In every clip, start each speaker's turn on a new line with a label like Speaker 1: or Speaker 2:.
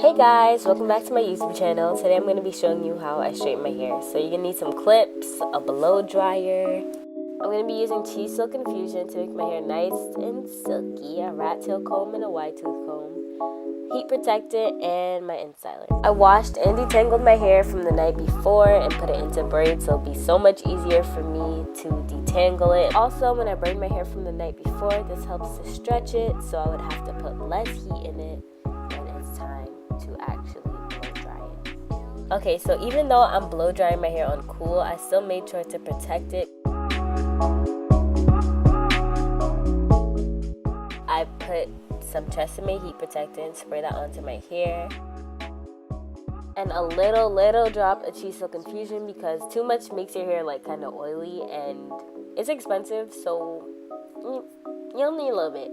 Speaker 1: Hey guys, welcome back to my YouTube channel. Today I'm going to be showing you how I straighten my hair. So you're going to need some clips, a blow dryer. I'm going to be using Silk Infusion to make my hair nice and silky, a rat tail comb and a wide tooth comb, heat protectant, and my Instyler. I washed and detangled my hair from the night before and put it into braids, so it'll be so much easier for me to detangle it. Also, when I braid my hair from the night before, this helps to stretch it, so I would have to put less heat in it when it's time to actually blow dry it. Okay, so even though I'm blow drying my hair on cool, I still made sure to protect it. I put some Tresemme heat protectant, spray that onto my hair, and a little drop of Silk Infusion because too much makes your hair like kind of oily and it's expensive, so you'll need a little bit.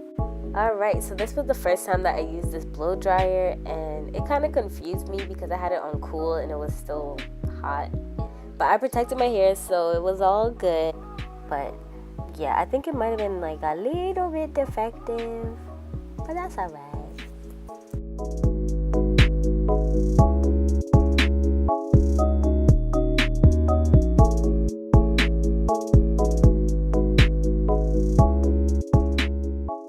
Speaker 1: Alright, so this was the first time that I used this blow dryer and it kind of confused me because I had it on cool and it was still hot. But I protected my hair, so it was all good. But yeah, I think it might have been like a little bit defective, but that's alright.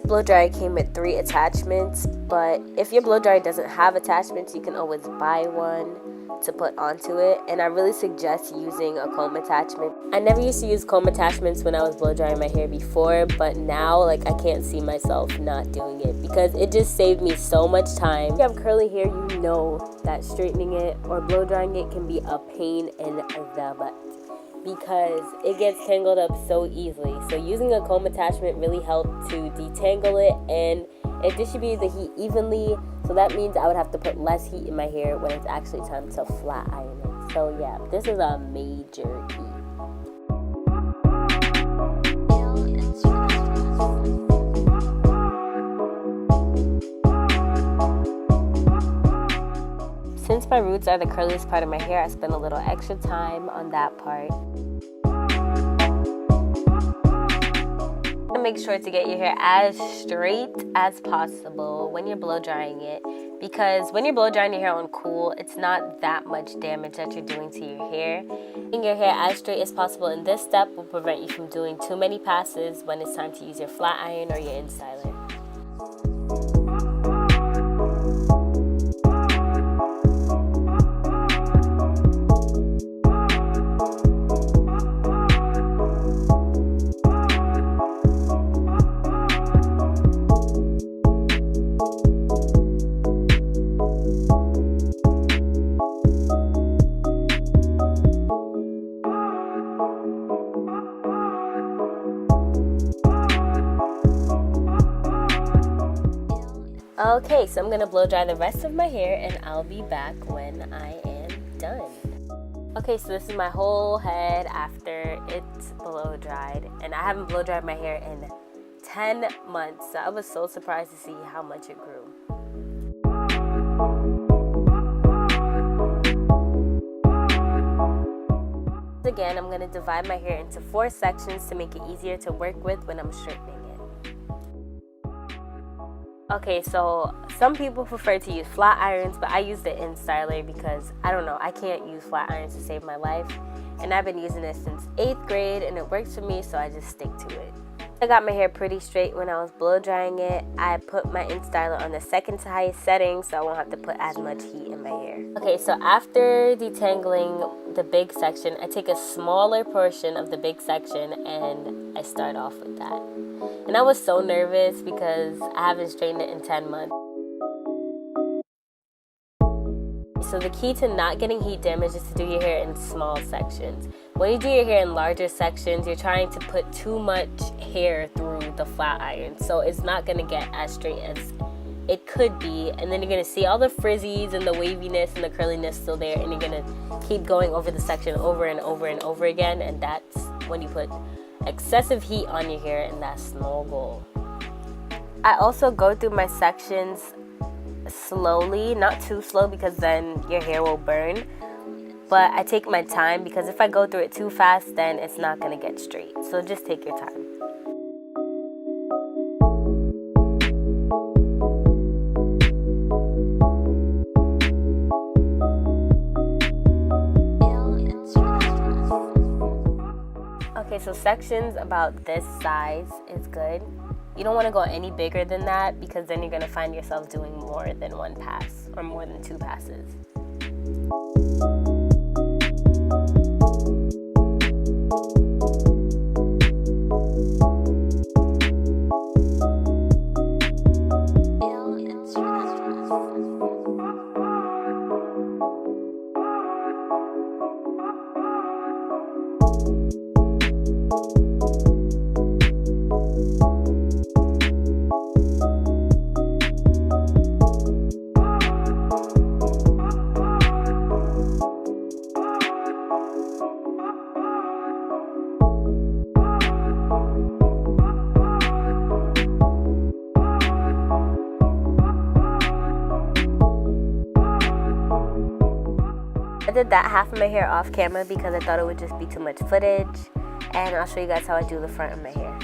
Speaker 1: Blow dryer came with 3 attachments, but if your blow dryer doesn't have attachments, you can always buy one to put onto it, and I really suggest using a comb attachment. I never used to use comb attachments when I was blow drying my hair before, but now like I can't see myself not doing it because it just saved me so much time. If you have curly hair, you know that straightening it or blow drying it can be a pain in the butt because it gets tangled up so easily. So using a comb attachment really helped to detangle it, and it distributed the heat evenly, so that means I would have to put less heat in my hair when it's actually time to flat iron it. So yeah, this is a major key. Since my roots are the curliest part of my hair, I spend a little extra time on that part. Make sure to get your hair as straight as possible when you're blow drying it, because when you're blow drying your hair on cool, it's not that much damage that you're doing to your hair. Getting your hair as straight as possible in this step will prevent you from doing too many passes when it's time to use your flat iron or your Instyler. Okay, so I'm going to blow dry the rest of my hair and I'll be back when I am done. Okay, so this is my whole head after it's blow dried, and I haven't blow dried my hair in 10 months, so I was so surprised to see how much it grew. Again, I'm going to divide my hair into 4 sections to make it easier to work with when I'm straightening it. Okay, so some people prefer to use flat irons, but I use the Instyler because, I don't know, I can't use flat irons to save my life. And I've been using it since 8th grade and it works for me, so I just stick to it. I got my hair pretty straight when I was blow drying it. I put my Instyler on the second to highest setting so I won't have to put as much heat in my hair. Okay, so after detangling the big section, I take a smaller portion of the big section and I start off with that. And I was so nervous because I haven't straightened it in 10 months. So the key to not getting heat damage is to do your hair in small sections. When you do your hair in larger sections, you're trying to put too much hair through the flat iron. So it's not going to get as straight as it could be. And then you're going to see all the frizzies and the waviness and the curliness still there. And you're going to keep going over the section over and over and over again. And that's when you put excessive heat on your hair, and that's no goal. I also go through my sections slowly, not too slow because then your hair will burn, but I take my time because if I go through it too fast, then it's not going to get straight. So just take your time. so sections about this size is good. You don't want to go any bigger than that because then you're going to find yourself doing more than one pass or more than 2 passes. I did that half of my hair off camera because I thought it would just be too much footage, and I'll show you guys how I do the front of my hair.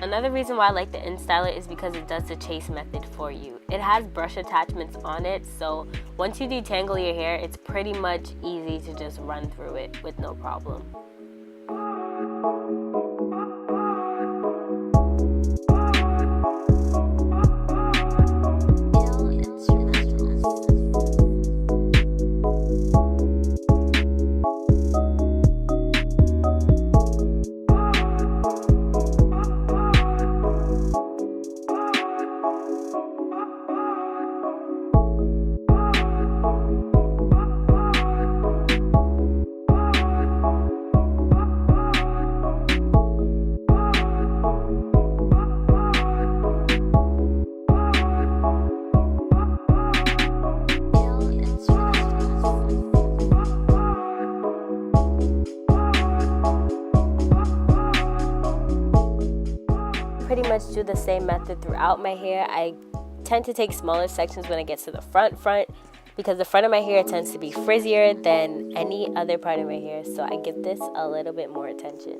Speaker 1: Another reason why I like the Instyler is because it does the chase method for you. It has brush attachments on it, so once you detangle your hair, it's pretty much easy to just run through it with no problem. Pretty much do the same method throughout my hair. I tend to take smaller sections when I get to the front because the front of my hair tends to be frizzier than any other part of my hair, so I give this a little bit more attention.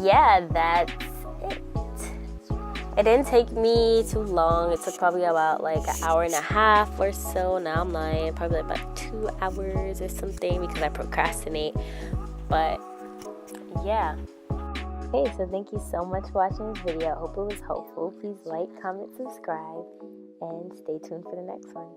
Speaker 1: Yeah, that's it. It didn't take me too long. It took probably about like an hour and a half or so. Now I'm lying, probably about 2 hours or something because I procrastinate. But yeah. Hey, so thank you so much for watching this video. I hope it was helpful. Please like, comment, subscribe, and stay tuned for the next one.